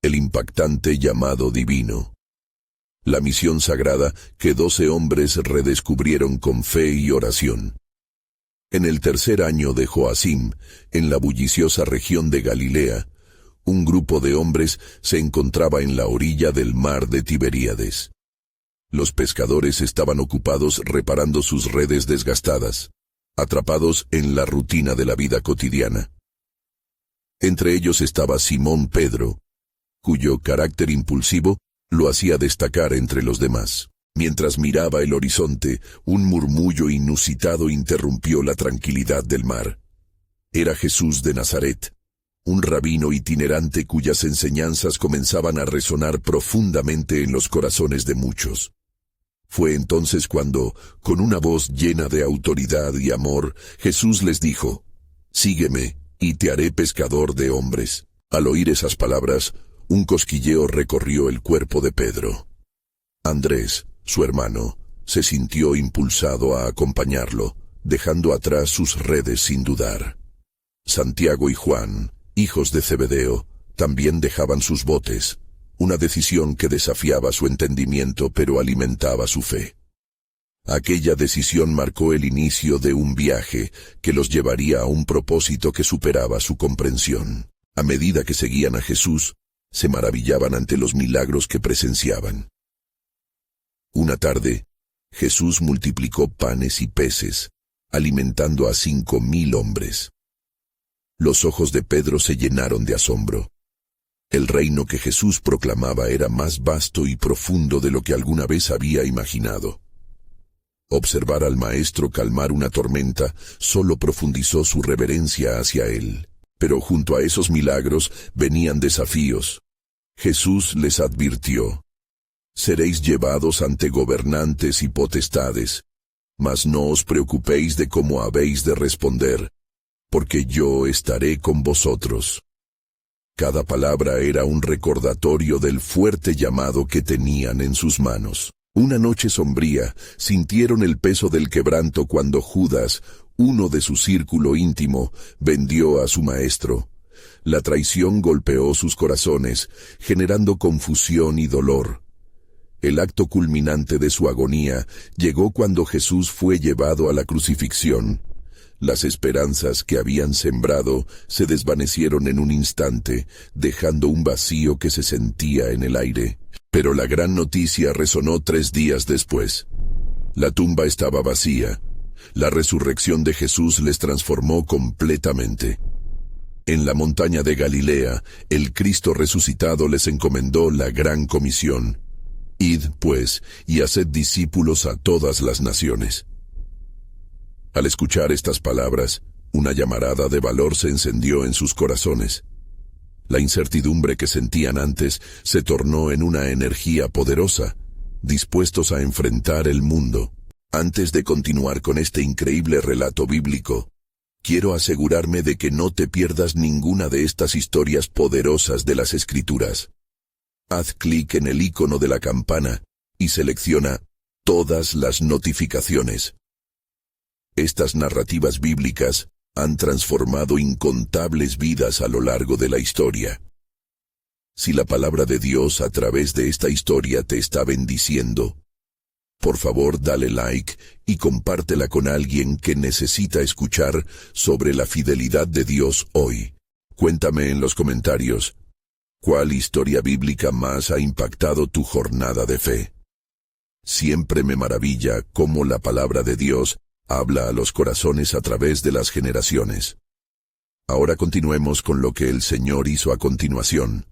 el impactante llamado divino. La misión sagrada que 12 hombres redescubrieron con fe y oración. En el tercer año de Joacim, en la bulliciosa región de Galilea, un grupo de hombres se encontraba en la orilla del mar de Tiberíades. Los pescadores estaban ocupados reparando sus redes desgastadas, atrapados en la rutina de la vida cotidiana. Entre ellos estaba Simón Pedro, cuyo carácter impulsivo lo hacía destacar entre los demás. Mientras miraba el horizonte, un murmullo inusitado interrumpió la tranquilidad del mar. Era Jesús de Nazaret, un rabino itinerante cuyas enseñanzas comenzaban a resonar profundamente en los corazones de muchos. Fue entonces cuando, con una voz llena de autoridad y amor, Jesús les dijo: «Sígueme, y te haré pescador de hombres». Al oír esas palabras, un cosquilleo recorrió el cuerpo de Pedro. Andrés, su hermano, se sintió impulsado a acompañarlo, dejando atrás sus redes sin dudar. Santiago y Juan, hijos de Zebedeo, también dejaban sus botes, una decisión que desafiaba su entendimiento pero alimentaba su fe. Aquella decisión marcó el inicio de un viaje que los llevaría a un propósito que superaba su comprensión. A medida que seguían a Jesús, se maravillaban ante los milagros que presenciaban. Una tarde, Jesús multiplicó panes y peces, alimentando a 5,000 hombres. Los ojos de Pedro se llenaron de asombro. El reino que Jesús proclamaba era más vasto y profundo de lo que alguna vez había imaginado. Observar al Maestro calmar una tormenta solo profundizó su reverencia hacia él. Pero junto a esos milagros venían desafíos. Jesús les advirtió: «Seréis llevados ante gobernantes y potestades, mas no os preocupéis de cómo habéis de responder, porque yo estaré con vosotros». Cada palabra era un recordatorio del fuerte llamado que tenían en sus manos. Una noche sombría, sintieron el peso del quebranto cuando Judas, uno de su círculo íntimo, vendió a su maestro. La traición golpeó sus corazones, generando confusión y dolor. El acto culminante de su agonía llegó cuando Jesús fue llevado a la crucifixión. Las esperanzas que habían sembrado se desvanecieron en un instante, dejando un vacío que se sentía en el aire. Pero la gran noticia resonó 3 días después. La tumba estaba vacía. La resurrección de Jesús les transformó completamente. En la montaña de Galilea, el Cristo resucitado les encomendó la gran comisión: «Id, pues, y haced discípulos a todas las naciones». Al escuchar estas palabras, una llamarada de valor se encendió en sus corazones. La incertidumbre que sentían antes se tornó en una energía poderosa, dispuestos a enfrentar el mundo. Antes de continuar con este increíble relato bíblico, quiero asegurarme de que no te pierdas ninguna de estas historias poderosas de las Escrituras. Haz clic en el icono de la campana y selecciona todas las notificaciones. Estas narrativas bíblicas han transformado incontables vidas a lo largo de la historia. Si la palabra de Dios a través de esta historia te está bendiciendo, por favor dale like y compártela con alguien que necesita escuchar sobre la fidelidad de Dios hoy. Cuéntame en los comentarios, ¿cuál historia bíblica más ha impactado tu jornada de fe? Siempre me maravilla cómo la palabra de Dios habla a los corazones a través de las generaciones. Ahora continuemos con lo que el Señor hizo a continuación.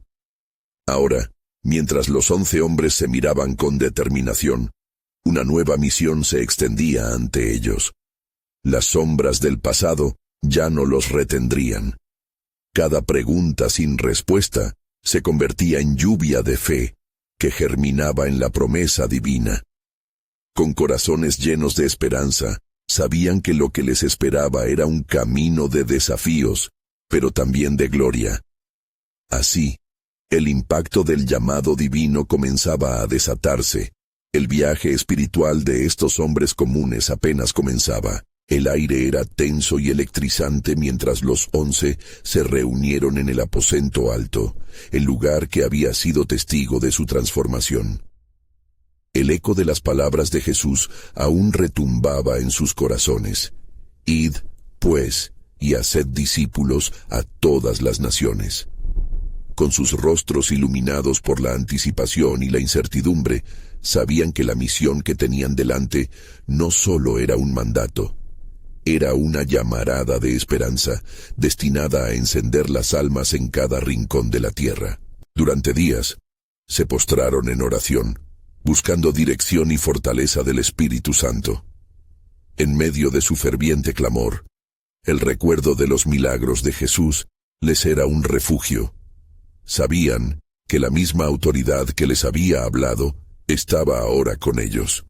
Ahora, mientras los 11 hombres se miraban con determinación, una nueva misión se extendía ante ellos. Las sombras del pasado ya no los retendrían. Cada pregunta sin respuesta se convertía en lluvia de fe que germinaba en la promesa divina. Con corazones llenos de esperanza, sabían que lo que les esperaba era un camino de desafíos, pero también de gloria. Así, el impacto del llamado divino comenzaba a desatarse. El viaje espiritual de estos hombres comunes apenas comenzaba. El aire era tenso y electrizante mientras los 11 se reunieron en el aposento alto, el lugar que había sido testigo de su transformación. El eco de las palabras de Jesús aún retumbaba en sus corazones. Id, pues, y haced discípulos a todas las naciones. Con sus rostros iluminados por la anticipación y la incertidumbre, sabían que la misión que tenían delante no solo era un mandato, era una llamarada de esperanza, destinada a encender las almas en cada rincón de la tierra. Durante días, se postraron en oración, buscando dirección y fortaleza del Espíritu Santo. En medio de su ferviente clamor, el recuerdo de los milagros de Jesús les era un refugio. Sabían que la misma autoridad que les había hablado estaba ahora con ellos.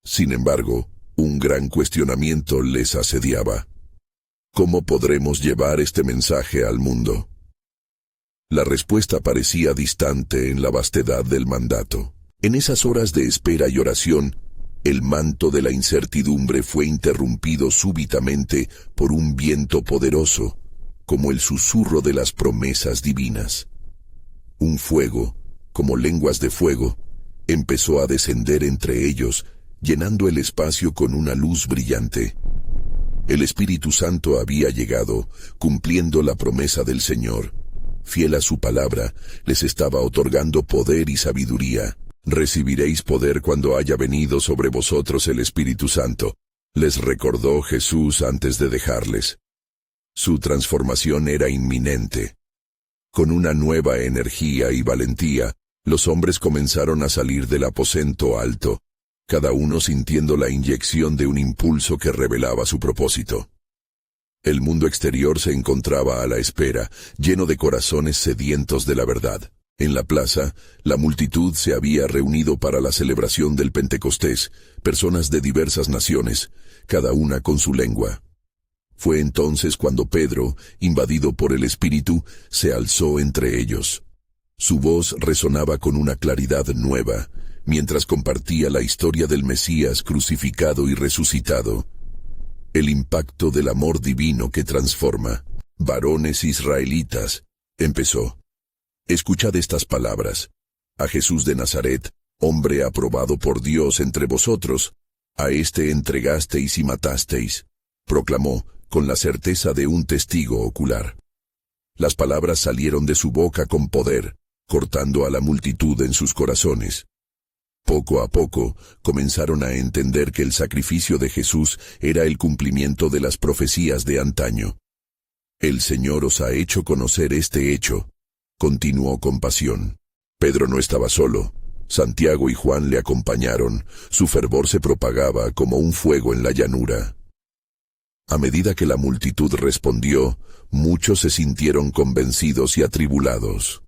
Sin embargo, un gran cuestionamiento les asediaba. ¿Cómo podremos llevar este mensaje al mundo? La respuesta parecía distante en la vastedad del mandato. En esas horas de espera y oración, el manto de la incertidumbre fue interrumpido súbitamente por un viento poderoso, como el susurro de las promesas divinas. Un fuego, como lenguas de fuego, empezó a descender entre ellos, llenando el espacio con una luz brillante. El Espíritu Santo había llegado, cumpliendo la promesa del Señor. Fiel a su palabra, les estaba otorgando poder y sabiduría. Recibiréis poder cuando haya venido sobre vosotros el Espíritu Santo, les recordó Jesús antes de dejarles. Su transformación era inminente. Con una nueva energía y valentía, los hombres comenzaron a salir del aposento alto, cada uno sintiendo la inyección de un impulso que revelaba su propósito. El mundo exterior se encontraba a la espera, lleno de corazones sedientos de la verdad. En la plaza, la multitud se había reunido para la celebración del Pentecostés, personas de diversas naciones, cada una con su lengua. Fue entonces cuando Pedro, invadido por el Espíritu, se alzó entre ellos. Su voz resonaba con una claridad nueva, mientras compartía la historia del Mesías crucificado y resucitado. El impacto del amor divino que transforma. Varones israelitas, empezó. Escuchad estas palabras. A Jesús de Nazaret, hombre aprobado por Dios entre vosotros, a éste entregasteis y matasteis, proclamó, con la certeza de un testigo ocular. Las palabras salieron de su boca con poder, cortando a la multitud en sus corazones. Poco a poco, comenzaron a entender que el sacrificio de Jesús era el cumplimiento de las profecías de antaño. El Señor os ha hecho conocer este hecho, continuó con pasión. Pedro no estaba solo. Santiago y Juan le acompañaron. Su fervor se propagaba como un fuego en la llanura. A medida que la multitud respondió, muchos se sintieron convencidos y atribulados.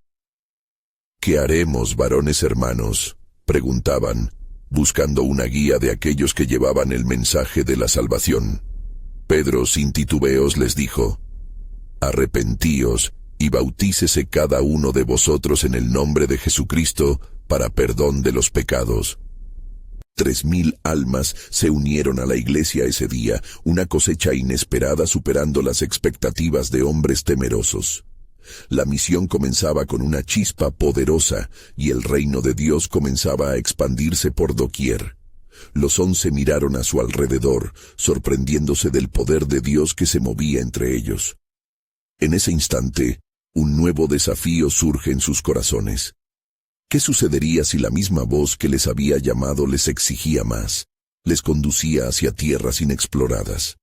¿Qué haremos, varones hermanos?, preguntaban, buscando una guía de aquellos que llevaban el mensaje de la salvación. Pedro sin titubeos les dijo, «Arrepentíos y bautícese cada uno de vosotros en el nombre de Jesucristo para perdón de los pecados». 3,000 almas se unieron a la iglesia ese día, una cosecha inesperada superando las expectativas de hombres temerosos. La misión comenzaba con una chispa poderosa y el reino de Dios comenzaba a expandirse por doquier. Los 11 miraron a su alrededor, sorprendiéndose del poder de Dios que se movía entre ellos. En ese instante, un nuevo desafío surge en sus corazones. ¿Qué sucedería si la misma voz que les había llamado les exigía más, les conducía hacia tierras inexploradas?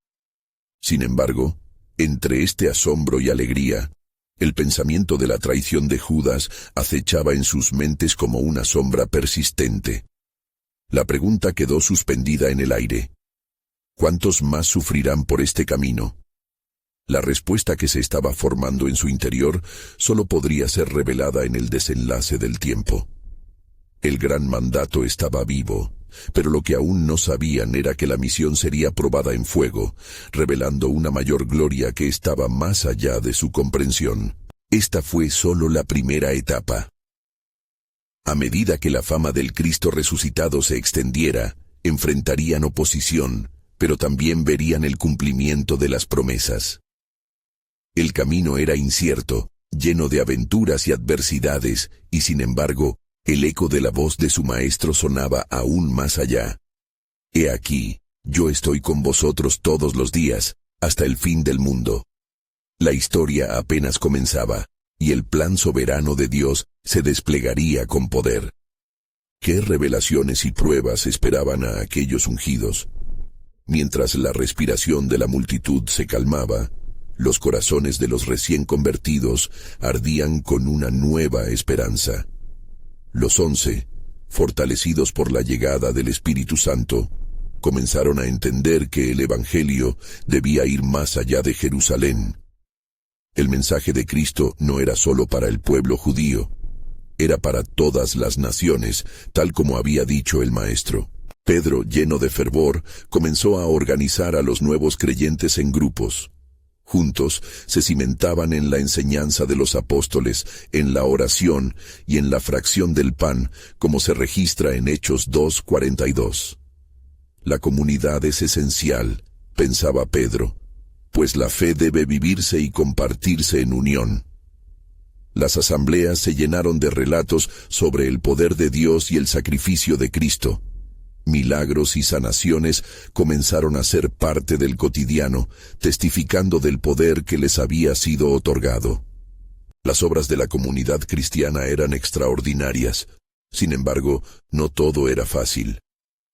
Sin embargo, entre este asombro y alegría, el pensamiento de la traición de Judas acechaba en sus mentes como una sombra persistente. La pregunta quedó suspendida en el aire. ¿Cuántos más sufrirán por este camino? La respuesta que se estaba formando en su interior solo podría ser revelada en el desenlace del tiempo. El gran mandato estaba vivo, pero lo que aún no sabían era que la misión sería probada en fuego, revelando una mayor gloria que estaba más allá de su comprensión. Esta fue solo la primera etapa. A medida que la fama del Cristo resucitado se extendiera, enfrentarían oposición, pero también verían el cumplimiento de las promesas. El camino era incierto, lleno de aventuras y adversidades, y sin embargo, el eco de la voz de su maestro sonaba aún más allá. He aquí, yo estoy con vosotros todos los días, hasta el fin del mundo. La historia apenas comenzaba, y el plan soberano de Dios se desplegaría con poder. ¿Qué revelaciones y pruebas esperaban a aquellos ungidos? Mientras la respiración de la multitud se calmaba, los corazones de los recién convertidos ardían con una nueva esperanza. Los 11, fortalecidos por la llegada del Espíritu Santo, comenzaron a entender que el Evangelio debía ir más allá de Jerusalén. El mensaje de Cristo no era solo para el pueblo judío, era para todas las naciones, tal como había dicho el Maestro. Pedro, lleno de fervor, comenzó a organizar a los nuevos creyentes en grupos. Juntos se cimentaban en la enseñanza de los apóstoles, en la oración y en la fracción del pan, como se registra en Hechos 2:42. La comunidad es esencial, pensaba Pedro, pues la fe debe vivirse y compartirse en unión. Las asambleas se llenaron de relatos sobre el poder de Dios y el sacrificio de Cristo. Milagros y sanaciones comenzaron a ser parte del cotidiano, testificando del poder que les había sido otorgado. Las obras de la comunidad cristiana eran extraordinarias. Sin embargo, no todo era fácil.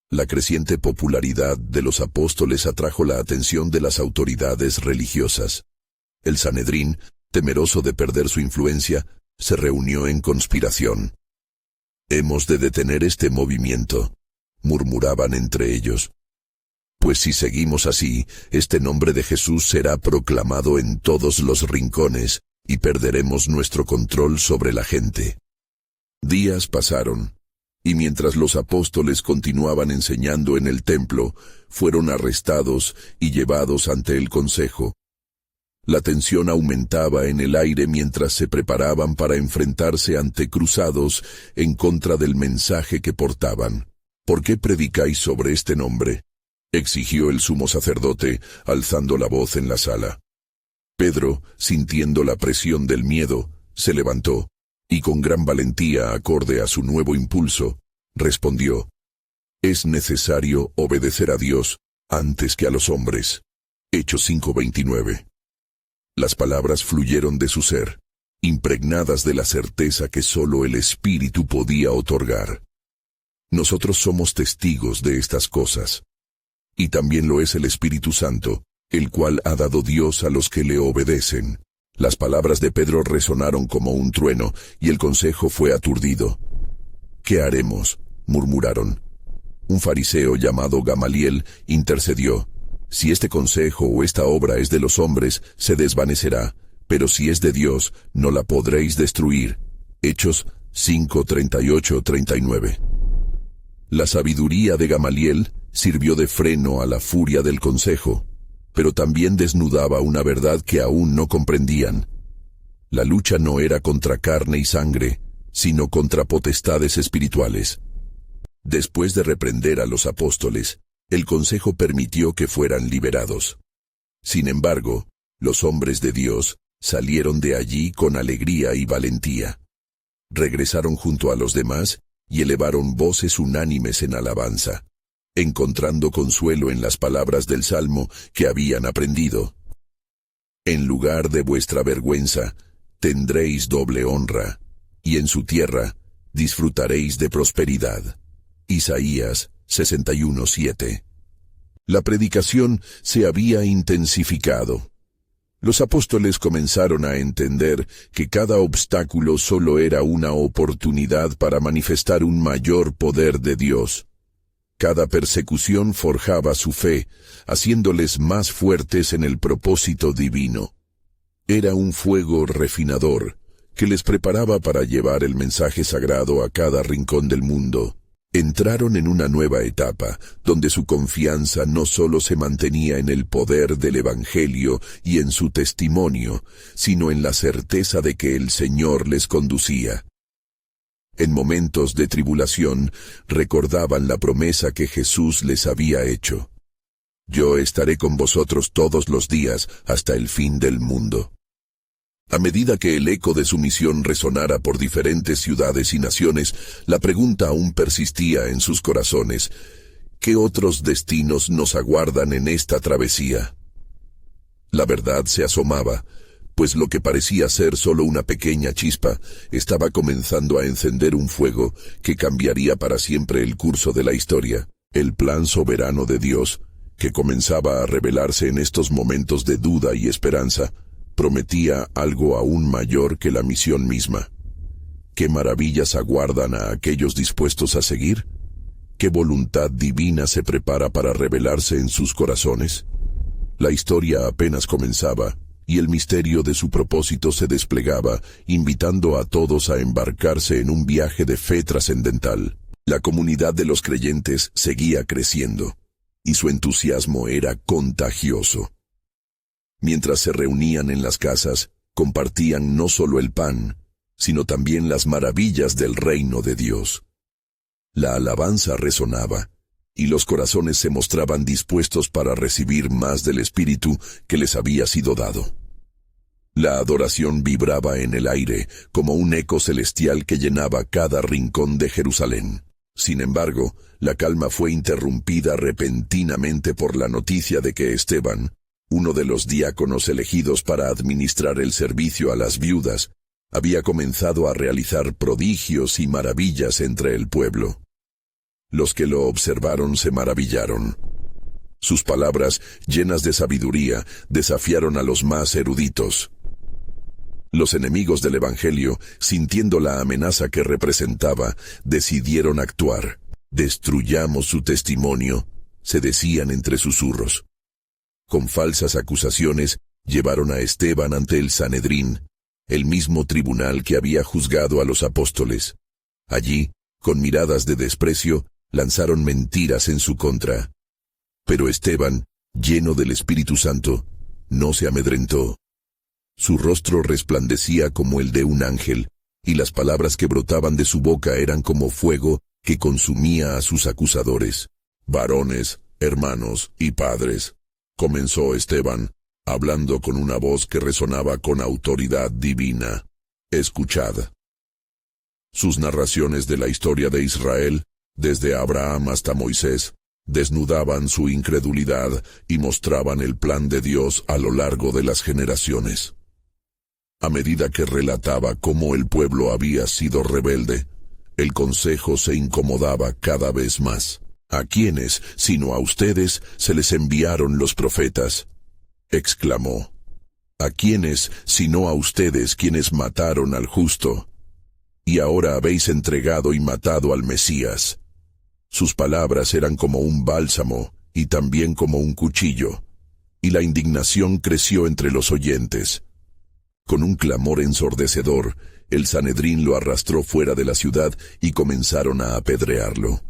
La creciente popularidad de los apóstoles atrajo la atención de las autoridades religiosas. El Sanedrín, temeroso de perder su influencia, se reunió en conspiración. «Hemos de detener este movimiento», murmuraban entre ellos. «Pues si seguimos así, este nombre de Jesús será proclamado en todos los rincones y perderemos nuestro control sobre la gente». Días pasaron, y mientras los apóstoles continuaban enseñando en el templo, fueron arrestados y llevados ante el consejo. La tensión aumentaba en el aire mientras se preparaban para enfrentarse ante cruzados en contra del mensaje que portaban. «¿Por qué predicáis sobre este nombre?», exigió el sumo sacerdote, alzando la voz en la sala. Pedro, sintiendo la presión del miedo, se levantó, y con gran valentía, acorde a su nuevo impulso, respondió: «Es necesario obedecer a Dios antes que a los hombres». Hechos 5:29. Las palabras fluyeron de su ser, impregnadas de la certeza que solo el Espíritu podía otorgar. Nosotros somos testigos de estas cosas. Y también lo es el Espíritu Santo, el cual ha dado Dios a los que le obedecen. Las palabras de Pedro resonaron como un trueno, y el consejo fue aturdido. «¿Qué haremos?», murmuraron. Un fariseo llamado Gamaliel intercedió. «Si este consejo o esta obra es de los hombres, se desvanecerá, pero si es de Dios, no la podréis destruir». Hechos 5:38-39. La sabiduría de Gamaliel sirvió de freno a la furia del consejo, pero también desnudaba una verdad que aún no comprendían. La lucha no era contra carne y sangre, sino contra potestades espirituales. Después de reprender a los apóstoles, el consejo permitió que fueran liberados. Sin embargo, los hombres de Dios salieron de allí con alegría y valentía. Regresaron junto a los demás y elevaron voces unánimes en alabanza, encontrando consuelo en las palabras del Salmo que habían aprendido. «En lugar de vuestra vergüenza, tendréis doble honra, y en su tierra disfrutaréis de prosperidad». Isaías 61:7. La predicación se había intensificado. Los apóstoles comenzaron a entender que cada obstáculo solo era una oportunidad para manifestar un mayor poder de Dios. Cada persecución forjaba su fe, haciéndoles más fuertes en el propósito divino. Era un fuego refinador que les preparaba para llevar el mensaje sagrado a cada rincón del mundo. Entraron en una nueva etapa, donde su confianza no solo se mantenía en el poder del Evangelio y en su testimonio, sino en la certeza de que el Señor les conducía. En momentos de tribulación, recordaban la promesa que Jesús les había hecho. Yo estaré con vosotros todos los días hasta el fin del mundo. A medida que el eco de su misión resonara por diferentes ciudades y naciones, la pregunta aún persistía en sus corazones: ¿qué otros destinos nos aguardan en esta travesía? La verdad se asomaba, pues lo que parecía ser solo una pequeña chispa estaba comenzando a encender un fuego que cambiaría para siempre el curso de la historia. El plan soberano de Dios, que comenzaba a revelarse en estos momentos de duda y esperanza, prometía algo aún mayor que la misión misma. ¿Qué maravillas aguardan a aquellos dispuestos a seguir? ¿Qué voluntad divina se prepara para revelarse en sus corazones? La historia apenas comenzaba, y el misterio de su propósito se desplegaba, invitando a todos a embarcarse en un viaje de fe trascendental. La comunidad de los creyentes seguía creciendo, y su entusiasmo era contagioso. Mientras se reunían en las casas, compartían no solo el pan, sino también las maravillas del reino de Dios. La alabanza resonaba, y los corazones se mostraban dispuestos para recibir más del Espíritu que les había sido dado. La adoración vibraba en el aire como un eco celestial que llenaba cada rincón de Jerusalén. Sin embargo, la calma fue interrumpida repentinamente por la noticia de que Esteban, uno de los diáconos elegidos para administrar el servicio a las viudas, había comenzado a realizar prodigios y maravillas entre el pueblo. Los que lo observaron se maravillaron. Sus palabras, llenas de sabiduría, desafiaron a los más eruditos. Los enemigos del Evangelio, sintiendo la amenaza que representaba, decidieron actuar. «Destruyamos su testimonio», se decían entre susurros. Con falsas acusaciones, llevaron a Esteban ante el Sanedrín, el mismo tribunal que había juzgado a los apóstoles. Allí, con miradas de desprecio, lanzaron mentiras en su contra. Pero Esteban, lleno del Espíritu Santo, no se amedrentó. Su rostro resplandecía como el de un ángel, y las palabras que brotaban de su boca eran como fuego que consumía a sus acusadores. «Varones, hermanos y padres», comenzó Esteban, hablando con una voz que resonaba con autoridad divina. «Escuchad». Sus narraciones de la historia de Israel, desde Abraham hasta Moisés, desnudaban su incredulidad y mostraban el plan de Dios a lo largo de las generaciones. A medida que relataba cómo el pueblo había sido rebelde, el consejo se incomodaba cada vez más. «¿A quiénes, sino a ustedes, se les enviaron los profetas?», exclamó. «¿A quiénes, sino a ustedes, quienes mataron al justo? Y ahora habéis entregado y matado al Mesías». Sus palabras eran como un bálsamo y también como un cuchillo, y la indignación creció entre los oyentes. Con un clamor ensordecedor, el Sanedrín lo arrastró fuera de la ciudad y comenzaron a apedrearlo.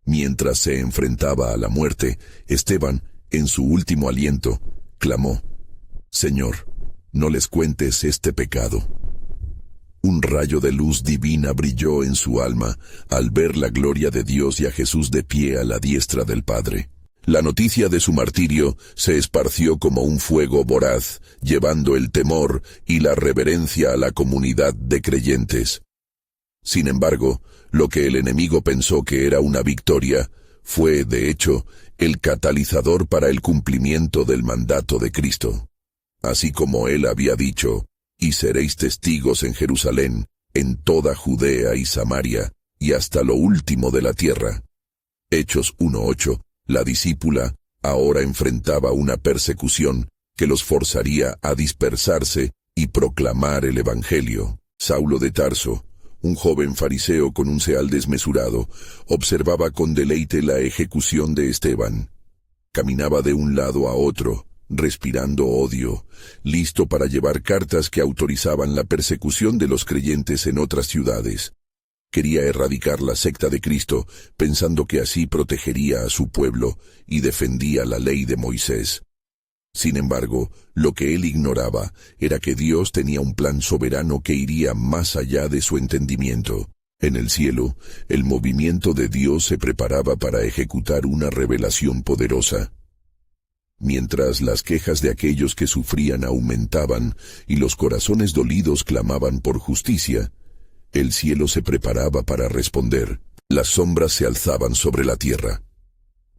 Mientras se enfrentaba a la muerte, Esteban, en su último aliento, clamó: «Señor, no les cuentes este pecado». Un rayo de luz divina brilló en su alma al ver la gloria de Dios y a Jesús de pie a la diestra del Padre. La noticia de su martirio se esparció como un fuego voraz, llevando el temor y la reverencia a la comunidad de creyentes. Sin embargo, lo que el enemigo pensó que era una victoria, fue, de hecho, el catalizador para el cumplimiento del mandato de Cristo. Así como él había dicho: «Y seréis testigos en Jerusalén, en toda Judea y Samaria, y hasta lo último de la tierra». Hechos 1:8. La discípula ahora enfrentaba una persecución que los forzaría a dispersarse y proclamar el Evangelio. Saulo de Tarso, un joven fariseo con un ceal desmesurado, observaba con deleite la ejecución de Esteban. Caminaba de un lado a otro, respirando odio, listo para llevar cartas que autorizaban la persecución de los creyentes en otras ciudades. Quería erradicar la secta de Cristo, pensando que así protegería a su pueblo y defendía la ley de Moisés. Sin embargo, lo que él ignoraba era que Dios tenía un plan soberano que iría más allá de su entendimiento. En el cielo, el movimiento de Dios se preparaba para ejecutar una revelación poderosa. Mientras las quejas de aquellos que sufrían aumentaban y los corazones dolidos clamaban por justicia, el cielo se preparaba para responder. Las sombras se alzaban sobre la tierra.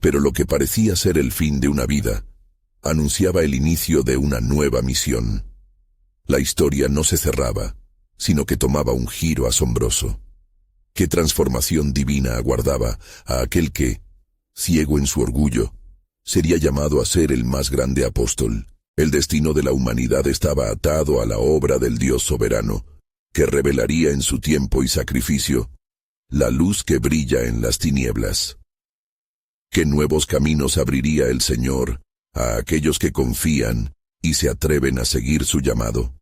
Pero lo que parecía ser el fin de una vida, anunciaba el inicio de una nueva misión. La historia no se cerraba, sino que tomaba un giro asombroso. ¿Qué transformación divina aguardaba a aquel que, ciego en su orgullo, sería llamado a ser el más grande apóstol? El destino de la humanidad estaba atado a la obra del Dios soberano, que revelaría en su tiempo y sacrificio la luz que brilla en las tinieblas. ¿Qué nuevos caminos abriría el Señor a aquellos que confían y se atreven a seguir su llamado?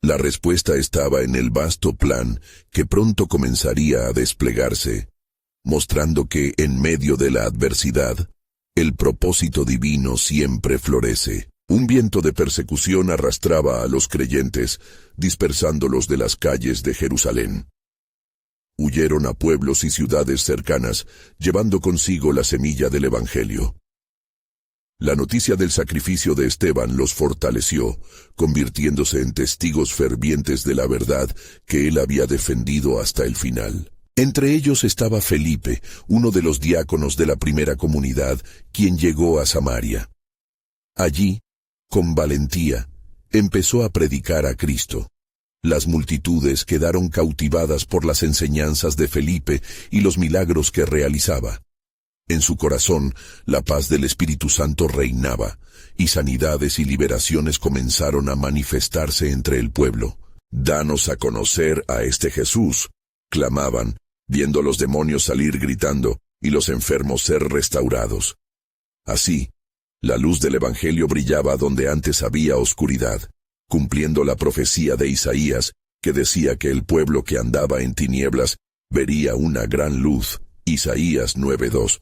La respuesta estaba en el vasto plan que pronto comenzaría a desplegarse, mostrando que, en medio de la adversidad, el propósito divino siempre florece. Un viento de persecución arrastraba a los creyentes, dispersándolos de las calles de Jerusalén. Huyeron a pueblos y ciudades cercanas, llevando consigo la semilla del Evangelio. La noticia del sacrificio de Esteban los fortaleció, convirtiéndose en testigos fervientes de la verdad que él había defendido hasta el final. Entre ellos estaba Felipe, uno de los diáconos de la primera comunidad, quien llegó a Samaria. Allí, con valentía, empezó a predicar a Cristo. Las multitudes quedaron cautivadas por las enseñanzas de Felipe y los milagros que realizaba. En su corazón, la paz del Espíritu Santo reinaba, y sanidades y liberaciones comenzaron a manifestarse entre el pueblo. «Danos a conocer a este Jesús», clamaban, viendo los demonios salir gritando y los enfermos ser restaurados. Así, la luz del Evangelio brillaba donde antes había oscuridad, cumpliendo la profecía de Isaías, que decía que el pueblo que andaba en tinieblas vería una gran luz. Isaías 9:2.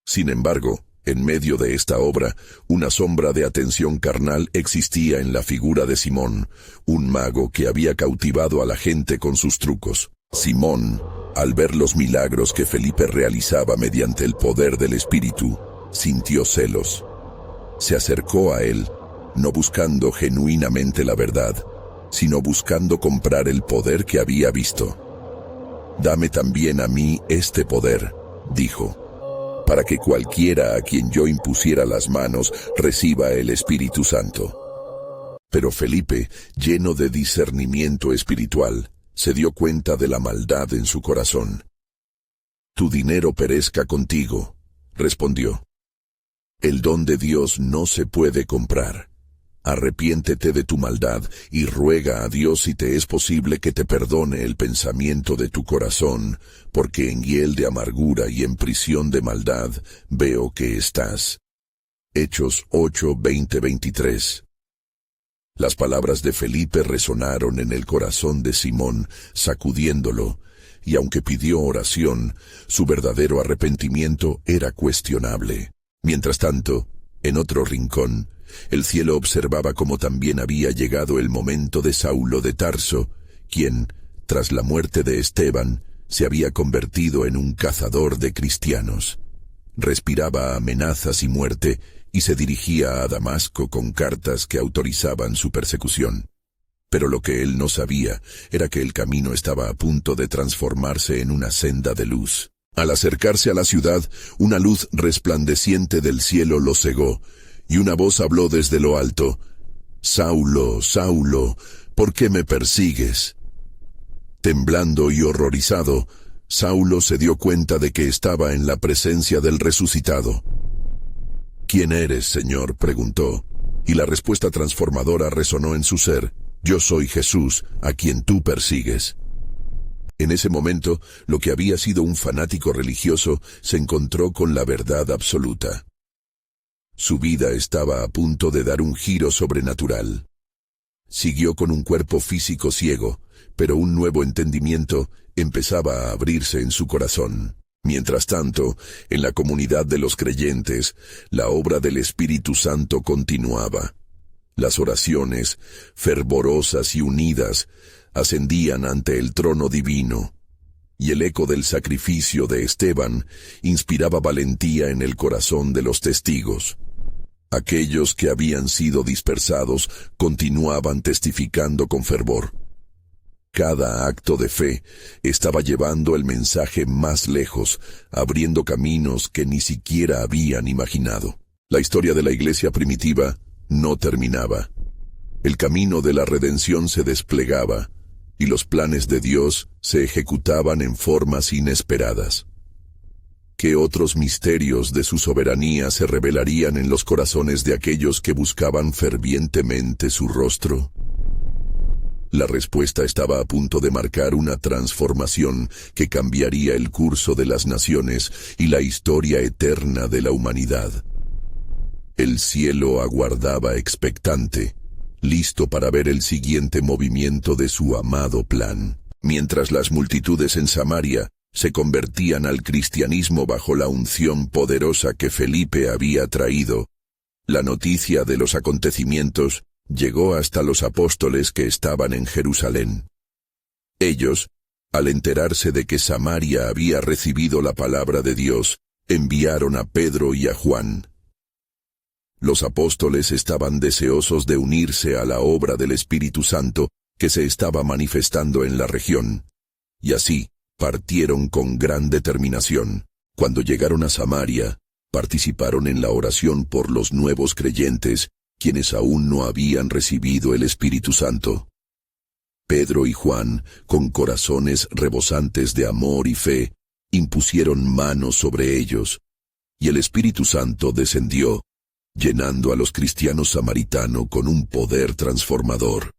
Sin embargo, en medio de esta obra, una sombra de atención carnal existía en la figura de Simón, un mago que había cautivado a la gente con sus trucos. Simón, al ver los milagros que Felipe realizaba mediante el poder del Espíritu, sintió celos. Se acercó a él, no buscando genuinamente la verdad, sino buscando comprar el poder que había visto. «Dame también a mí este poder», dijo, «para que cualquiera a quien yo impusiera las manos reciba el Espíritu Santo». Pero Felipe, lleno de discernimiento espiritual, se dio cuenta de la maldad en su corazón. «Tu dinero perezca contigo», respondió. «El don de Dios no se puede comprar. Arrepiéntete de tu maldad y ruega a Dios si te es posible que te perdone el pensamiento de tu corazón, porque en hiel de amargura y en prisión de maldad veo que estás». Hechos 8:20-23. Las palabras de Felipe resonaron en el corazón de Simón, sacudiéndolo, y aunque pidió oración, su verdadero arrepentimiento era cuestionable. Mientras tanto, en otro rincón, el cielo observaba cómo también había llegado el momento de Saulo de Tarso, quien, tras la muerte de Esteban, se había convertido en un cazador de cristianos. Respiraba amenazas y muerte y se dirigía a Damasco con cartas que autorizaban su persecución. Pero lo que él no sabía era que el camino estaba a punto de transformarse en una senda de luz. Al acercarse a la ciudad, una luz resplandeciente del cielo lo cegó, y una voz habló desde lo alto: «Saulo, Saulo, ¿por qué me persigues?». Temblando y horrorizado, Saulo se dio cuenta de que estaba en la presencia del resucitado. «¿Quién eres, Señor?», preguntó, y la respuesta transformadora resonó en su ser: «Yo soy Jesús, a quien tú persigues». En ese momento, lo que había sido un fanático religioso se encontró con la verdad absoluta. Su vida estaba a punto de dar un giro sobrenatural. Siguió con un cuerpo físico ciego, pero un nuevo entendimiento empezaba a abrirse en su corazón. Mientras tanto, en la comunidad de los creyentes, la obra del Espíritu Santo continuaba. Las oraciones, fervorosas y unidas, ascendían ante el trono divino, y el eco del sacrificio de Esteban inspiraba valentía en el corazón de los testigos. Aquellos que habían sido dispersados continuaban testificando con fervor. Cada acto de fe estaba llevando el mensaje más lejos, abriendo caminos que ni siquiera habían imaginado. La historia de la iglesia primitiva no terminaba. El camino de la redención se desplegaba, y los planes de Dios se ejecutaban en formas inesperadas. ¿Qué otros misterios de su soberanía se revelarían en los corazones de aquellos que buscaban fervientemente su rostro? La respuesta estaba a punto de marcar una transformación que cambiaría el curso de las naciones y la historia eterna de la humanidad. El cielo aguardaba expectante, listo para ver el siguiente movimiento de su amado plan. Mientras las multitudes en Samaria se convertían al cristianismo bajo la unción poderosa que Felipe había traído, la noticia de los acontecimientos llegó hasta los apóstoles que estaban en Jerusalén. Ellos, al enterarse de que Samaria había recibido la palabra de Dios, enviaron a Pedro y a Juan. Los apóstoles estaban deseosos de unirse a la obra del Espíritu Santo que se estaba manifestando en la región, y así partieron con gran determinación. Cuando llegaron a Samaria, participaron en la oración por los nuevos creyentes, quienes aún no habían recibido el Espíritu Santo. Pedro y Juan, con corazones rebosantes de amor y fe, impusieron manos sobre ellos, y el Espíritu Santo descendió, llenando a los cristianos samaritanos con un poder transformador.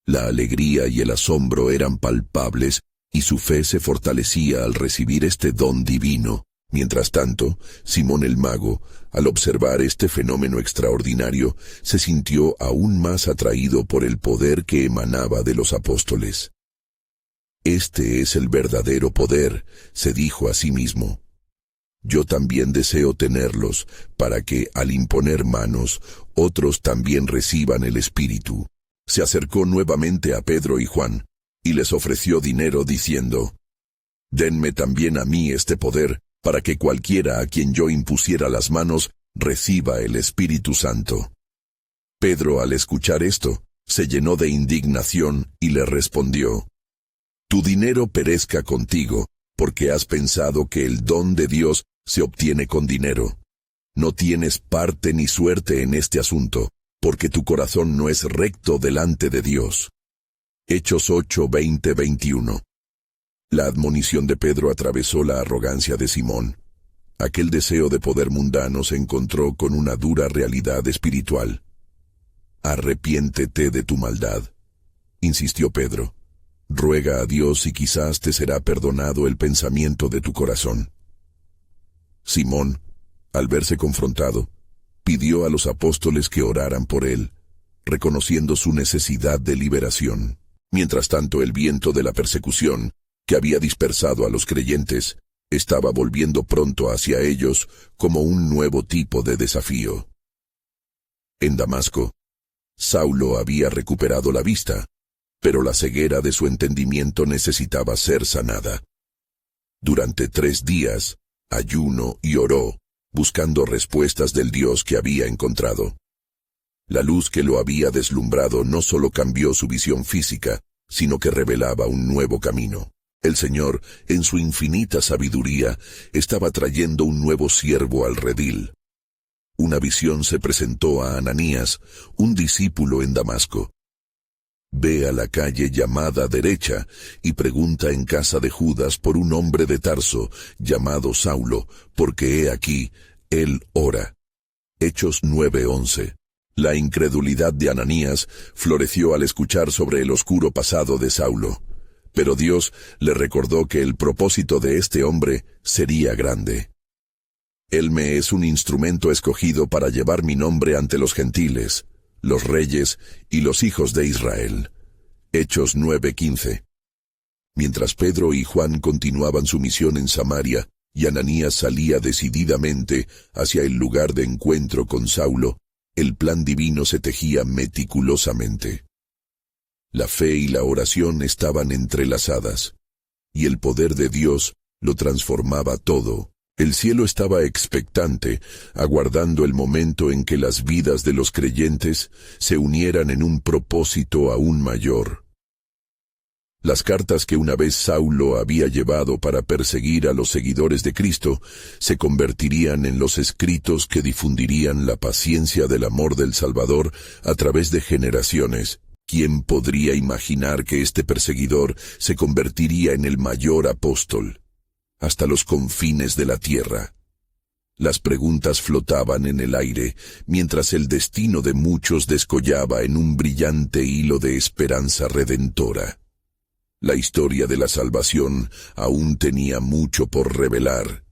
La alegría y el asombro eran palpables, y su fe se fortalecía al recibir este don divino. Mientras tanto, Simón el mago, al observar este fenómeno extraordinario, se sintió aún más atraído por el poder que emanaba de los apóstoles. Este es el verdadero poder, se dijo a sí mismo. Yo también deseo tenerlos, para que, al imponer manos, otros también reciban el Espíritu. Se acercó nuevamente a Pedro y Juan, y les ofreció dinero diciendo, «Denme también a mí este poder, para que cualquiera a quien yo impusiera las manos reciba el Espíritu Santo». Pedro, al escuchar esto, se llenó de indignación y le respondió, «Tu dinero perezca contigo, porque has pensado que el don de Dios se obtiene con dinero. No tienes parte ni suerte en este asunto, porque tu corazón no es recto delante de Dios». Hechos 8, 20, 21. La admonición de Pedro atravesó la arrogancia de Simón. Aquel deseo de poder mundano se encontró con una dura realidad espiritual. «Arrepiéntete de tu maldad», insistió Pedro. «Ruega a Dios y quizás te será perdonado el pensamiento de tu corazón». Simón, al verse confrontado, pidió a los apóstoles que oraran por él, reconociendo su necesidad de liberación. Mientras tanto, el viento de la persecución, que había dispersado a los creyentes, estaba volviendo pronto hacia ellos como un nuevo tipo de desafío. En Damasco, Saulo había recuperado la vista, pero la ceguera de su entendimiento necesitaba ser sanada. Durante 3 días, ayunó y oró, buscando respuestas del Dios que había encontrado. La luz que lo había deslumbrado no solo cambió su visión física, sino que revelaba un nuevo camino. El Señor, en su infinita sabiduría, estaba trayendo un nuevo siervo al redil. Una visión se presentó a Ananías, un discípulo en Damasco. «Ve a la calle llamada Derecha y pregunta en casa de Judas por un hombre de Tarso llamado Saulo, porque he aquí, él ora». Hechos 9:11. La incredulidad de Ananías floreció al escuchar sobre el oscuro pasado de Saulo, pero Dios le recordó que el propósito de este hombre sería grande. «Él me es un instrumento escogido para llevar mi nombre ante los gentiles, los reyes y los hijos de Israel». Hechos 9:15. Mientras Pedro y Juan continuaban su misión en Samaria, y Ananías salía decididamente hacia el lugar de encuentro con Saulo, el plan divino se tejía meticulosamente. La fe y la oración estaban entrelazadas, y el poder de Dios lo transformaba todo. El cielo estaba expectante, aguardando el momento en que las vidas de los creyentes se unieran en un propósito aún mayor. Las cartas que una vez Saulo había llevado para perseguir a los seguidores de Cristo se convertirían en los escritos que difundirían la paciencia del amor del Salvador a través de generaciones. ¿Quién podría imaginar que este perseguidor se convertiría en el mayor apóstol hasta los confines de la tierra? Las preguntas flotaban en el aire, mientras el destino de muchos descollaba en un brillante hilo de esperanza redentora. La historia de la salvación aún tenía mucho por revelar,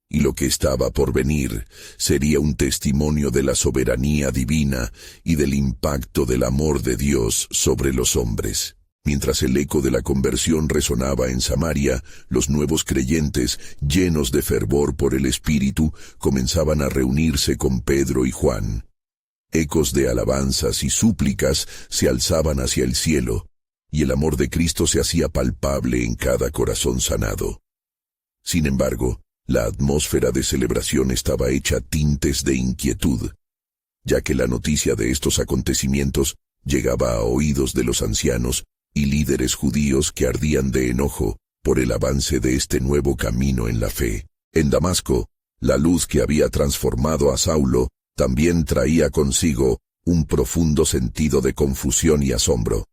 y lo que estaba por venir sería un testimonio de la soberanía divina y del impacto del amor de Dios sobre los hombres. Mientras el eco de la conversión resonaba en Samaria, los nuevos creyentes, llenos de fervor por el Espíritu, comenzaban a reunirse con Pedro y Juan. Ecos de alabanzas y súplicas se alzaban hacia el cielo, y el amor de Cristo se hacía palpable en cada corazón sanado. Sin embargo, la atmósfera de celebración estaba hecha tintes de inquietud, ya que la noticia de estos acontecimientos llegaba a oídos de los ancianos y líderes judíos que ardían de enojo por el avance de este nuevo camino en la fe. En Damasco, la luz que había transformado a Saulo también traía consigo un profundo sentido de confusión y asombro.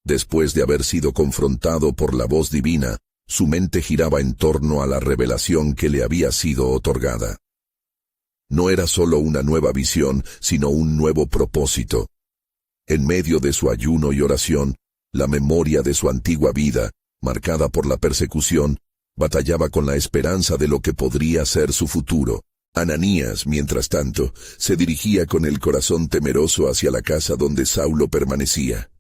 Después de haber sido confrontado por la voz divina, su mente giraba en torno a la revelación que le había sido otorgada. No era solo una nueva visión, sino un nuevo propósito. En medio de su ayuno y oración, la memoria de su antigua vida, marcada por la persecución, batallaba con la esperanza de lo que podría ser su futuro. Ananías, mientras tanto, se dirigía con el corazón temeroso hacia la casa donde Saulo permanecía.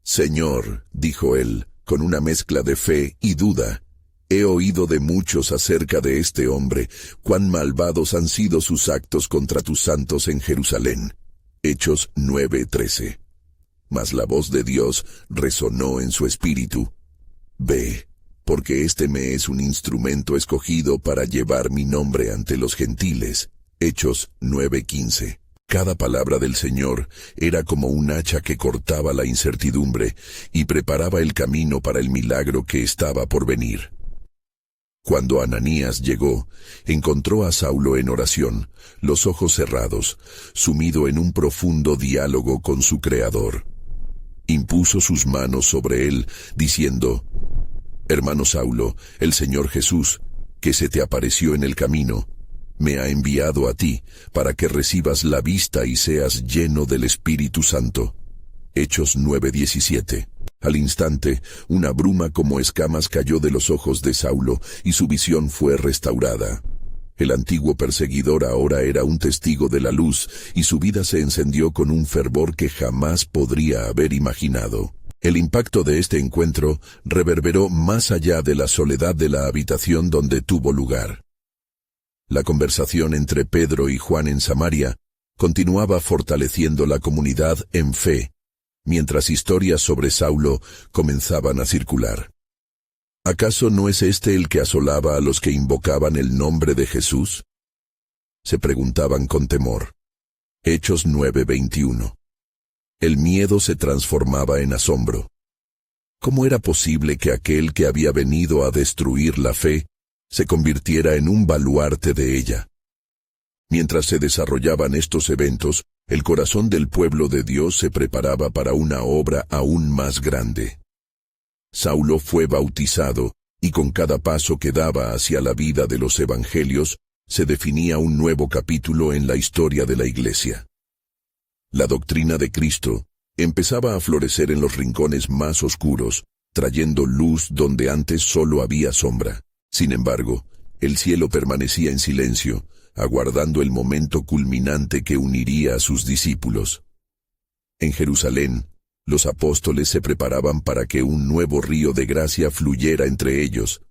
«Señor», dijo él, con una mezcla de fe y duda, «he oído de muchos acerca de este hombre, cuán malvados han sido sus actos contra tus santos en Jerusalén». Hechos 9:13. Mas la voz de Dios resonó en su espíritu. «Ve, porque este me es un instrumento escogido para llevar mi nombre ante los gentiles». Hechos 9:15. Cada palabra del Señor era como un hacha que cortaba la incertidumbre y preparaba el camino para el milagro que estaba por venir. Cuando Ananías llegó, encontró a Saulo en oración, los ojos cerrados, sumido en un profundo diálogo con su Creador. Impuso sus manos sobre él, diciendo: «Hermano Saulo, el Señor Jesús, que se te apareció en el camino, me ha enviado a ti para que recibas la vista y seas lleno del Espíritu Santo». Hechos 9:17. Al instante, una bruma como escamas cayó de los ojos de Saulo y su visión fue restaurada. El antiguo perseguidor ahora era un testigo de la luz y su vida se encendió con un fervor que jamás podría haber imaginado. El impacto de este encuentro reverberó más allá de la soledad de la habitación donde tuvo lugar. La conversación entre Pedro y Juan en Samaria continuaba fortaleciendo la comunidad en fe, mientras historias sobre Saulo comenzaban a circular. ¿Acaso no es este el que asolaba a los que invocaban el nombre de Jesús?, se preguntaban con temor. Hechos 9:21. El miedo se transformaba en asombro. ¿Cómo era posible que aquel que había venido a destruir la fe se convirtiera en un baluarte de ella? Mientras se desarrollaban estos eventos, el corazón del pueblo de Dios se preparaba para una obra aún más grande. Saulo fue bautizado, y con cada paso que daba hacia la vida de los evangelios, se definía un nuevo capítulo en la historia de la Iglesia. La doctrina de Cristo empezaba a florecer en los rincones más oscuros, trayendo luz donde antes solo había sombra. Sin embargo, el cielo permanecía en silencio, aguardando el momento culminante que uniría a sus discípulos. En Jerusalén, los apóstoles se preparaban para que un nuevo río de gracia fluyera entre ellos,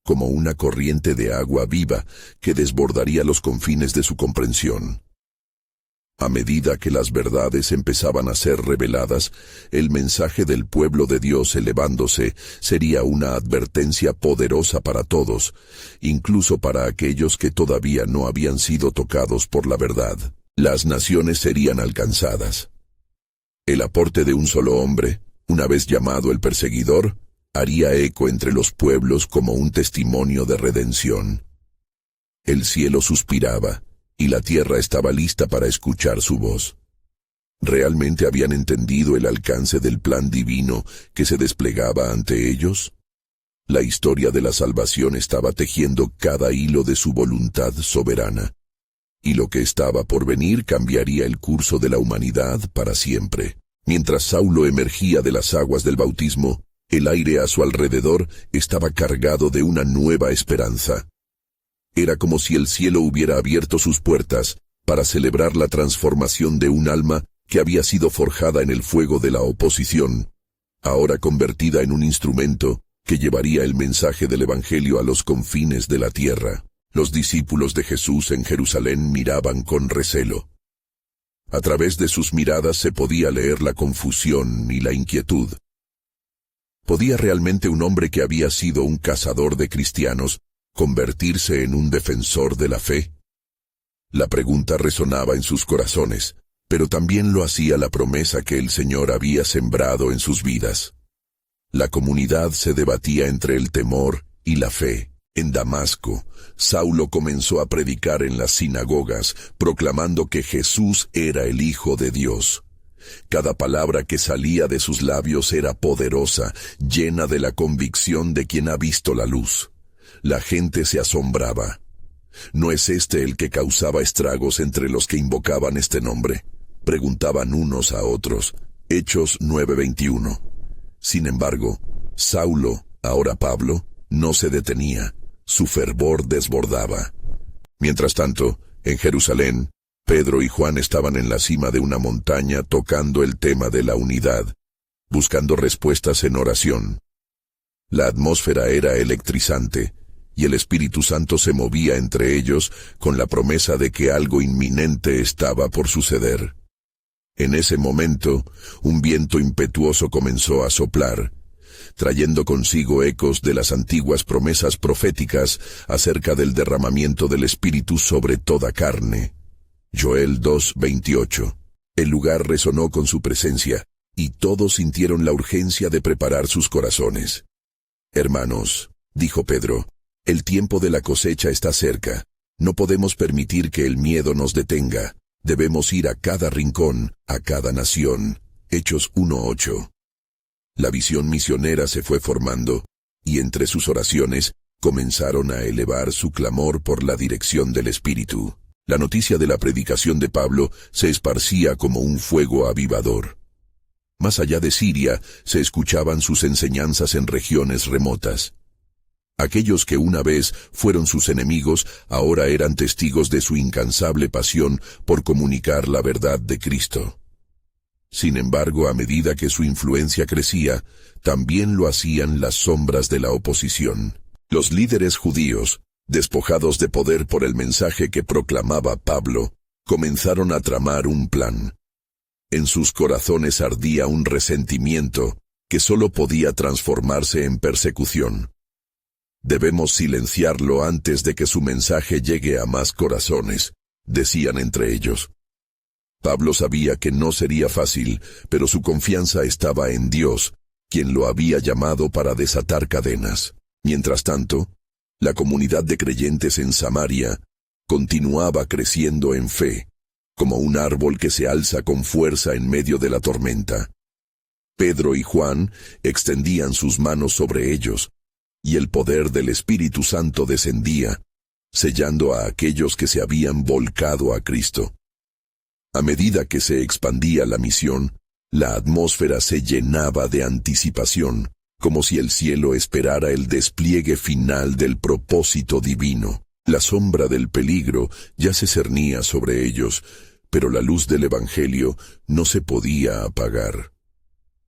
como una corriente de agua viva que desbordaría los confines de su comprensión. A medida que las verdades empezaban a ser reveladas, el mensaje del pueblo de Dios elevándose sería una advertencia poderosa para todos, incluso para aquellos que todavía no habían sido tocados por la verdad. Las naciones serían alcanzadas. El aporte de un solo hombre, una vez llamado el perseguidor, haría eco entre los pueblos como un testimonio de redención. El cielo suspiraba, y la tierra estaba lista para escuchar su voz. ¿Realmente habían entendido el alcance del plan divino que se desplegaba ante ellos? La historia de la salvación estaba tejiendo cada hilo de su voluntad soberana, y lo que estaba por venir cambiaría el curso de la humanidad para siempre. Mientras Saulo emergía de las aguas del bautismo, el aire a su alrededor estaba cargado de una nueva esperanza. Era como si el cielo hubiera abierto sus puertas para celebrar la transformación de un alma que había sido forjada en el fuego de la oposición, ahora convertida en un instrumento que llevaría el mensaje del Evangelio a los confines de la tierra. Los discípulos de Jesús en Jerusalén miraban con recelo. A través de sus miradas se podía leer la confusión y la inquietud. ¿Podía realmente un hombre que había sido un cazador de cristianos convertirse en un defensor de la fe? La pregunta resonaba en sus corazones, pero también lo hacía la promesa que el Señor había sembrado en sus vidas. La comunidad se debatía entre el temor y la fe. En Damasco, Saulo comenzó a predicar en las sinagogas, proclamando que Jesús era el Hijo de Dios. Cada palabra que salía de sus labios era poderosa, llena de la convicción de quien ha visto la luz. La gente se asombraba. ¿No es este el que causaba estragos entre los que invocaban este nombre?, preguntaban unos a otros. Hechos 9:21. Sin embargo, Saulo, ahora Pablo, no se detenía. Su fervor desbordaba. Mientras tanto, en Jerusalén, Pedro y Juan estaban en la cima de una montaña tocando el tema de la unidad, buscando respuestas en oración. La atmósfera era electrizante, y el Espíritu Santo se movía entre ellos con la promesa de que algo inminente estaba por suceder. En ese momento, un viento impetuoso comenzó a soplar, trayendo consigo ecos de las antiguas promesas proféticas acerca del derramamiento del Espíritu sobre toda carne. Joel 2:28. El lugar resonó con su presencia, y todos sintieron la urgencia de preparar sus corazones. Hermanos, dijo Pedro, el tiempo de la cosecha está cerca. No podemos permitir que el miedo nos detenga. Debemos ir a cada rincón, a cada nación. Hechos 1:8. La visión misionera se fue formando, y entre sus oraciones comenzaron a elevar su clamor por la dirección del Espíritu. La noticia de la predicación de Pablo se esparcía como un fuego avivador. Más allá de Siria, se escuchaban sus enseñanzas en regiones remotas. Aquellos que una vez fueron sus enemigos, ahora eran testigos de su incansable pasión por comunicar la verdad de Cristo. Sin embargo, a medida que su influencia crecía, también lo hacían las sombras de la oposición. Los líderes judíos, despojados de poder por el mensaje que proclamaba Pablo, comenzaron a tramar un plan. En sus corazones ardía un resentimiento que solo podía transformarse en persecución. Debemos silenciarlo antes de que su mensaje llegue a más corazones, decían entre ellos. Pablo sabía que no sería fácil, pero su confianza estaba en Dios, quien lo había llamado para desatar cadenas. Mientras tanto, la comunidad de creyentes en Samaria continuaba creciendo en fe, como un árbol que se alza con fuerza en medio de la tormenta. Pedro y Juan extendían sus manos sobre ellos, y el poder del Espíritu Santo descendía, sellando a aquellos que se habían volcado a Cristo. A medida que se expandía la misión, la atmósfera se llenaba de anticipación, como si el cielo esperara el despliegue final del propósito divino. La sombra del peligro ya se cernía sobre ellos, pero la luz del Evangelio no se podía apagar.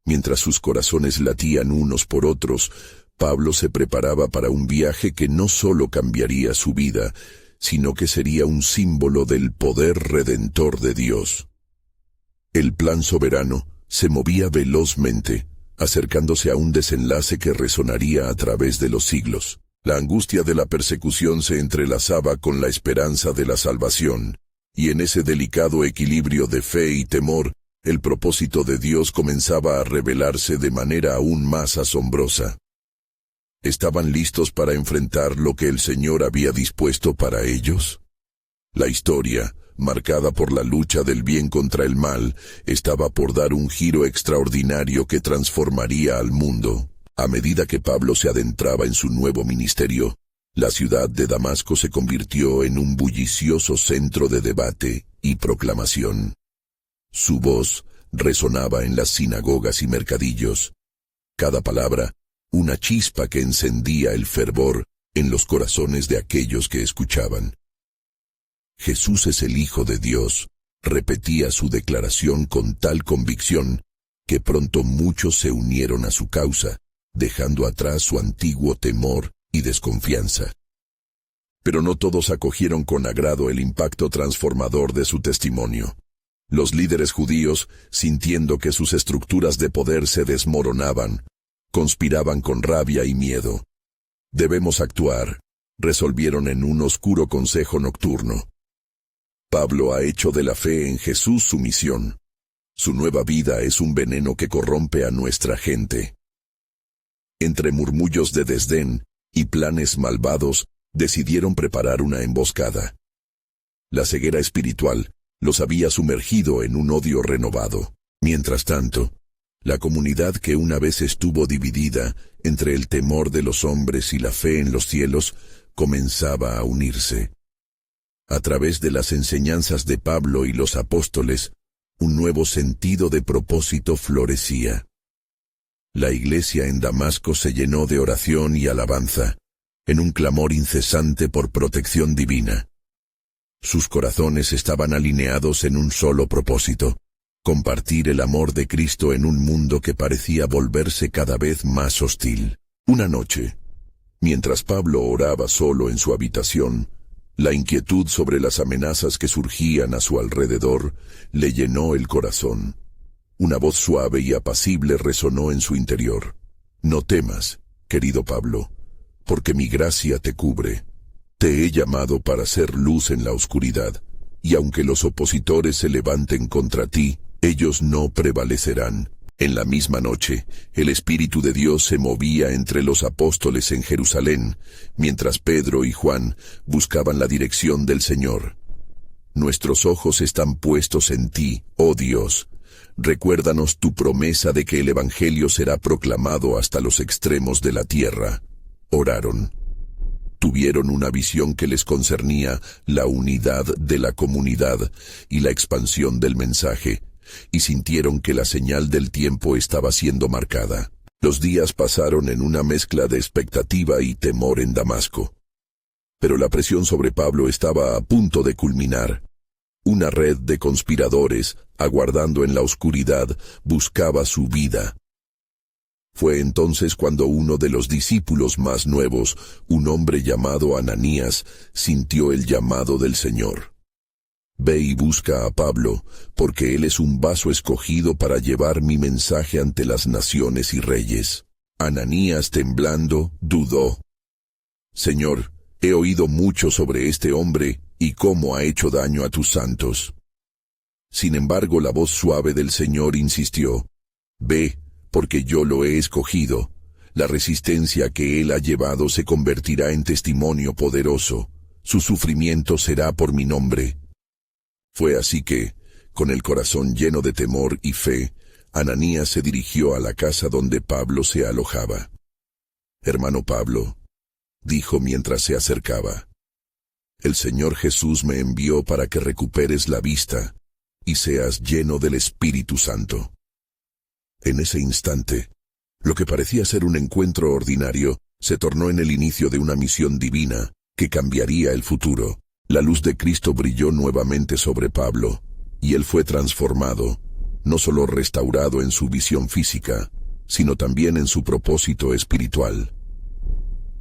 Mientras sus corazones latían unos por otros, Pablo se preparaba para un viaje que no solo cambiaría su vida, sino que sería un símbolo del poder redentor de Dios. El plan soberano se movía velozmente, acercándose a un desenlace que resonaría a través de los siglos. La angustia de la persecución se entrelazaba con la esperanza de la salvación, y en ese delicado equilibrio de fe y temor, el propósito de Dios comenzaba a revelarse de manera aún más asombrosa. ¿Estaban listos para enfrentar lo que el Señor había dispuesto para ellos? La historia, marcada por la lucha del bien contra el mal, estaba por dar un giro extraordinario que transformaría al mundo. A medida que Pablo se adentraba en su nuevo ministerio, la ciudad de Damasco se convirtió en un bullicioso centro de debate y proclamación. Su voz resonaba en las sinagogas y mercadillos. Cada palabra, una chispa que encendía el fervor en los corazones de aquellos que escuchaban. Jesús es el Hijo de Dios, repetía su declaración con tal convicción, que pronto muchos se unieron a su causa, dejando atrás su antiguo temor y desconfianza. Pero no todos acogieron con agrado el impacto transformador de su testimonio. Los líderes judíos, sintiendo que sus estructuras de poder se desmoronaban, conspiraban con rabia y miedo. «Debemos actuar», resolvieron en un oscuro consejo nocturno. Pablo ha hecho de la fe en Jesús su misión. Su nueva vida es un veneno que corrompe a nuestra gente. Entre murmullos de desdén y planes malvados, decidieron preparar una emboscada. La ceguera espiritual los había sumergido en un odio renovado. Mientras tanto, la comunidad que una vez estuvo dividida entre el temor de los hombres y la fe en los cielos, comenzaba a unirse. A través de las enseñanzas de Pablo y los apóstoles, un nuevo sentido de propósito florecía. La iglesia en Damasco se llenó de oración y alabanza, en un clamor incesante por protección divina. Sus corazones estaban alineados en un solo propósito: compartir el amor de Cristo en un mundo que parecía volverse cada vez más hostil. Una noche, mientras Pablo oraba solo en su habitación, la inquietud sobre las amenazas que surgían a su alrededor le llenó el corazón. Una voz suave y apacible resonó en su interior. «No temas, querido Pablo, porque mi gracia te cubre. Te he llamado para ser luz en la oscuridad, y aunque los opositores se levanten contra ti, ellos no prevalecerán». En la misma noche, el Espíritu de Dios se movía entre los apóstoles en Jerusalén, mientras Pedro y Juan buscaban la dirección del Señor. «Nuestros ojos están puestos en ti, oh Dios. Recuérdanos tu promesa de que el Evangelio será proclamado hasta los extremos de la tierra». Oraron. Tuvieron una visión que les concernía la unidad de la comunidad y la expansión del mensaje, y sintieron que la señal del tiempo estaba siendo marcada. Los días pasaron en una mezcla de expectativa y temor en Damasco. Pero la presión sobre Pablo estaba a punto de culminar. Una red de conspiradores, aguardando en la oscuridad, buscaba su vida. Fue entonces cuando uno de los discípulos más nuevos, un hombre llamado Ananías, sintió el llamado del Señor. «Ve y busca a Pablo, porque él es un vaso escogido para llevar mi mensaje ante las naciones y reyes». Ananías, temblando, dudó. «Señor, he oído mucho sobre este hombre y cómo ha hecho daño a tus santos». Sin embargo, la voz suave del Señor insistió: «Ve, porque yo lo he escogido. La resistencia que él ha llevado se convertirá en testimonio poderoso. Su sufrimiento será por mi nombre». Fue así que, con el corazón lleno de temor y fe, Ananías se dirigió a la casa donde Pablo se alojaba. «Hermano Pablo», dijo mientras se acercaba, «el Señor Jesús me envió para que recuperes la vista y seas lleno del Espíritu Santo». En ese instante, lo que parecía ser un encuentro ordinario se tornó en el inicio de una misión divina que cambiaría el futuro. La luz de Cristo brilló nuevamente sobre Pablo, y él fue transformado, no solo restaurado en su visión física, sino también en su propósito espiritual.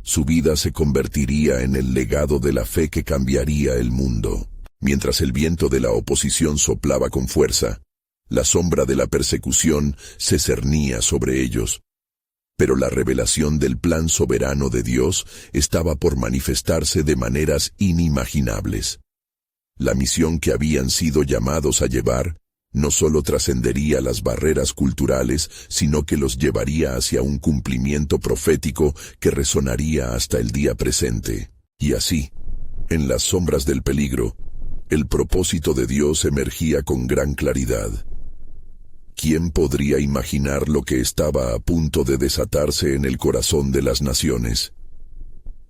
Su vida se convertiría en el legado de la fe que cambiaría el mundo. Mientras el viento de la oposición soplaba con fuerza, la sombra de la persecución se cernía sobre ellos. Pero la revelación del plan soberano de Dios estaba por manifestarse de maneras inimaginables. La misión que habían sido llamados a llevar no solo trascendería las barreras culturales, sino que los llevaría hacia un cumplimiento profético que resonaría hasta el día presente. Y así, en las sombras del peligro, el propósito de Dios emergía con gran claridad. ¿Quién podría imaginar lo que estaba a punto de desatarse en el corazón de las naciones?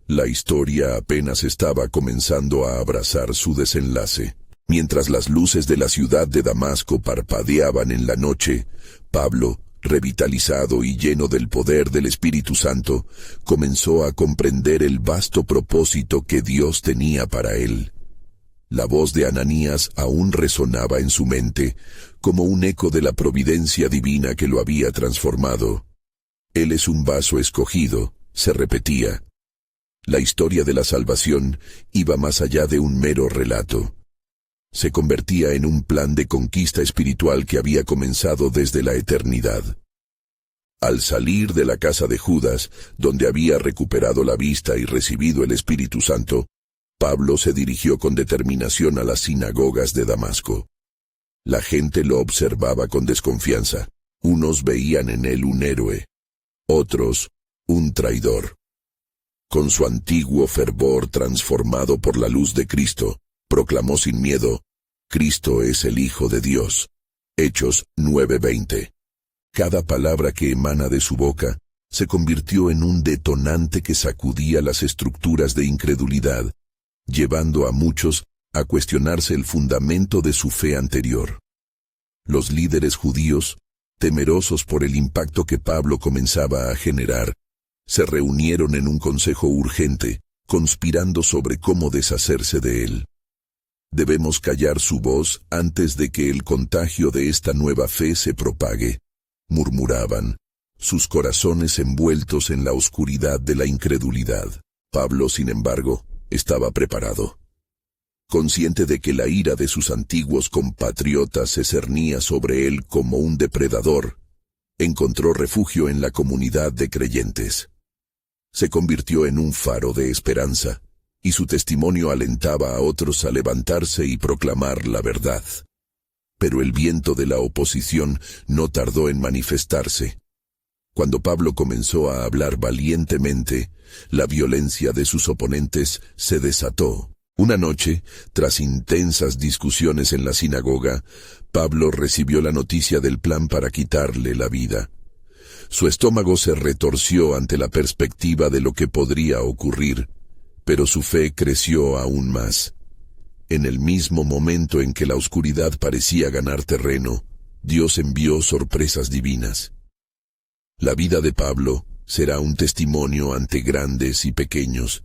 La historia apenas estaba comenzando a abrazar su desenlace. Mientras las luces de la ciudad de Damasco parpadeaban en la noche, Pablo, revitalizado y lleno del poder del Espíritu Santo, comenzó a comprender el vasto propósito que Dios tenía para él. La voz de Ananías aún resonaba en su mente, como un eco de la providencia divina que lo había transformado. Él es un vaso escogido, se repetía. La historia de la salvación iba más allá de un mero relato. Se convertía en un plan de conquista espiritual que había comenzado desde la eternidad. Al salir de la casa de Judas, donde había recuperado la vista y recibido el Espíritu Santo, Pablo se dirigió con determinación a las sinagogas de Damasco. La gente lo observaba con desconfianza. Unos veían en él un héroe, otros un traidor. Con su antiguo fervor transformado por la luz de Cristo, proclamó sin miedo: «Cristo es el Hijo de Dios». Hechos 9:20. Cada palabra que emana de su boca se convirtió en un detonante que sacudía las estructuras de incredulidad, llevando a muchos a cuestionarse el fundamento de su fe anterior. Los líderes judíos, temerosos por el impacto que Pablo comenzaba a generar, se reunieron en un consejo urgente, conspirando sobre cómo deshacerse de él. Debemos callar su voz antes de que el contagio de esta nueva fe se propague, murmuraban, sus corazones envueltos en la oscuridad de la incredulidad. Pablo, sin embargo, estaba preparado. Consciente de que la ira de sus antiguos compatriotas se cernía sobre él como un depredador, encontró refugio en la comunidad de creyentes. Se convirtió en un faro de esperanza, y su testimonio alentaba a otros a levantarse y proclamar la verdad. Pero el viento de la oposición no tardó en manifestarse. Cuando Pablo comenzó a hablar valientemente, la violencia de sus oponentes se desató. Una noche, tras intensas discusiones en la sinagoga, Pablo recibió la noticia del plan para quitarle la vida. Su estómago se retorció ante la perspectiva de lo que podría ocurrir, pero su fe creció aún más. En el mismo momento en que la oscuridad parecía ganar terreno, Dios envió sorpresas divinas. La vida de Pablo será un testimonio ante grandes y pequeños.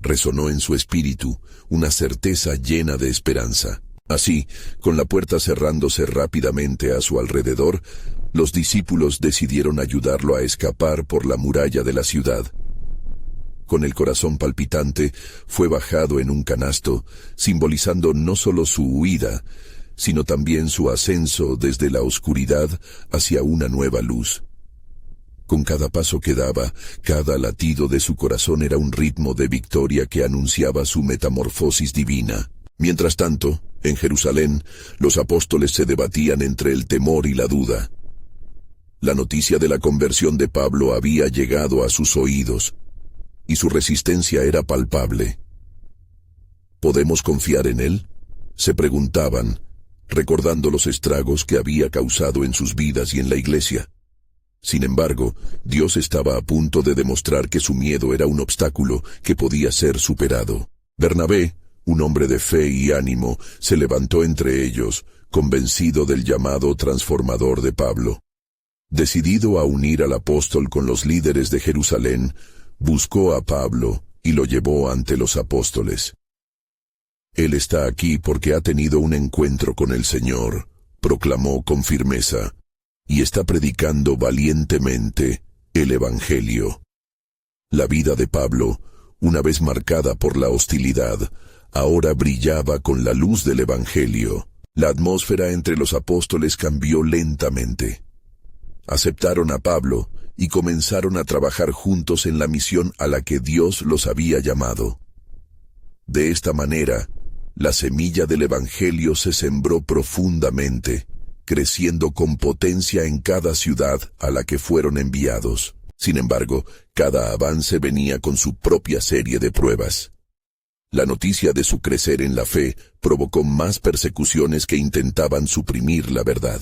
Resonó en su espíritu una certeza llena de esperanza. Así, con la puerta cerrándose rápidamente a su alrededor, los discípulos decidieron ayudarlo a escapar por la muralla de la ciudad. Con el corazón palpitante, fue bajado en un canasto, simbolizando no solo su huida, sino también su ascenso desde la oscuridad hacia una nueva luz. Con cada paso que daba, cada latido de su corazón era un ritmo de victoria que anunciaba su metamorfosis divina. Mientras tanto, en Jerusalén, los apóstoles se debatían entre el temor y la duda. La noticia de la conversión de Pablo había llegado a sus oídos, y su resistencia era palpable. ¿Podemos confiar en él?, se preguntaban, recordando los estragos que había causado en sus vidas y en la iglesia. Sin embargo, Dios estaba a punto de demostrar que su miedo era un obstáculo que podía ser superado. Bernabé, un hombre de fe y ánimo, se levantó entre ellos, convencido del llamado transformador de Pablo. Decidido a unir al apóstol con los líderes de Jerusalén, buscó a Pablo y lo llevó ante los apóstoles. «Él está aquí porque ha tenido un encuentro con el Señor», proclamó con firmeza, «y está predicando valientemente el Evangelio». La vida de Pablo, una vez marcada por la hostilidad, ahora brillaba con la luz del Evangelio. La atmósfera entre los apóstoles cambió lentamente. Aceptaron a Pablo y comenzaron a trabajar juntos en la misión a la que Dios los había llamado. De esta manera, la semilla del Evangelio se sembró profundamente, creciendo con potencia en cada ciudad a la que fueron enviados. Sin embargo, cada avance venía con su propia serie de pruebas. La noticia de su crecer en la fe provocó más persecuciones que intentaban suprimir la verdad.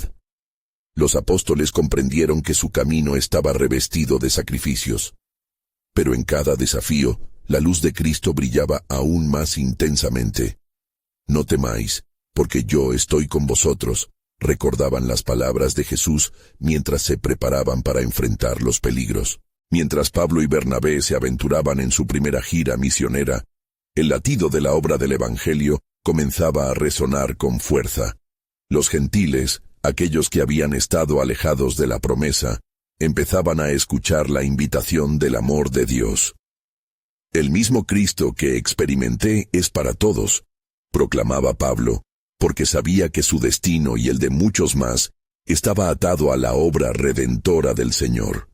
Los apóstoles comprendieron que su camino estaba revestido de sacrificios. Pero en cada desafío, la luz de Cristo brillaba aún más intensamente. «No temáis, porque yo estoy con vosotros», recordaban las palabras de Jesús mientras se preparaban para enfrentar los peligros. Mientras Pablo y Bernabé se aventuraban en su primera gira misionera, el latido de la obra del Evangelio comenzaba a resonar con fuerza. Los gentiles, aquellos que habían estado alejados de la promesa, empezaban a escuchar la invitación del amor de Dios. «El mismo Cristo que experimenté es para todos», proclamaba Pablo, porque sabía que su destino y el de muchos más estaba atado a la obra redentora del Señor.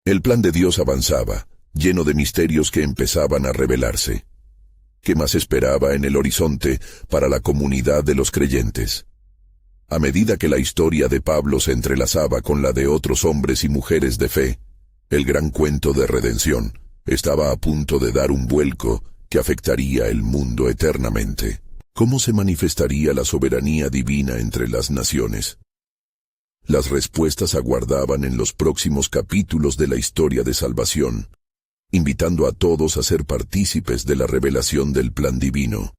El plan de Dios avanzaba, lleno de misterios que empezaban a revelarse. ¿Qué más esperaba en el horizonte para la comunidad de los creyentes? A medida que la historia de Pablo se entrelazaba con la de otros hombres y mujeres de fe, el gran cuento de redención estaba a punto de dar un vuelco que afectaría el mundo eternamente. ¿Cómo se manifestaría la soberanía divina entre las naciones? Las respuestas aguardaban en los próximos capítulos de la historia de salvación, invitando a todos a ser partícipes de la revelación del plan divino.